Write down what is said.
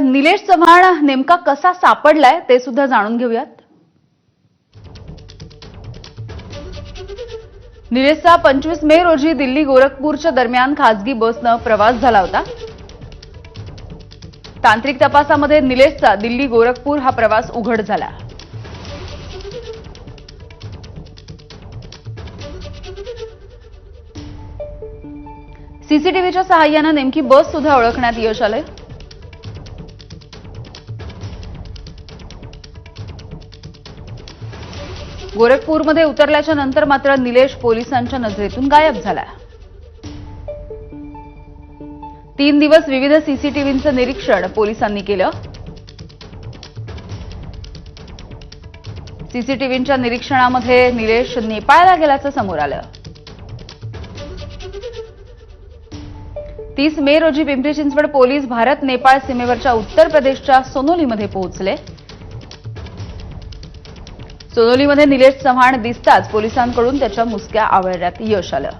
निलेश चव्हाण नेमका कसा सापडलाय ते सुद्धा जाणून घेऊयात। निलेशचा 25 मे रोजी दिल्ली गोरखपूरच्या दरम्यान खासगी बसनं प्रवास झाला होता। तांत्रिक तपासामध्ये निलेशचा दिल्ली गोरखपूर हा प्रवास उघड झाला। सीसीटीव्हीच्या सहाय्यानं नेमकी बस सुद्धा ओळखण्यात यश आलंय। गोरखपूरमध्ये उतरल्याच्या नंतर मात्र निलेश पोलिसांच्या नजरेतून गायब झाला। 3 दिवस विविध सीसीटीव्हीचं निरीक्षण पोलिसांनी केलं। सीसीटीव्हीच्या निरीक्षणामध्ये निलेश नेपाळला गेल्याचं समोर आलं। 30 मे रोजी पिंपरी चिंचवड पोलीस भारत नेपाळ सीमेवरच्या उत्तर प्रदेशच्या सोनोलीमध्ये पोहोचले। सोनोलीमध्ये निलेश चव्हाण दिसताच पोलिसांकडून त्याच्या मुसक्या आवळण्यात यश आलं।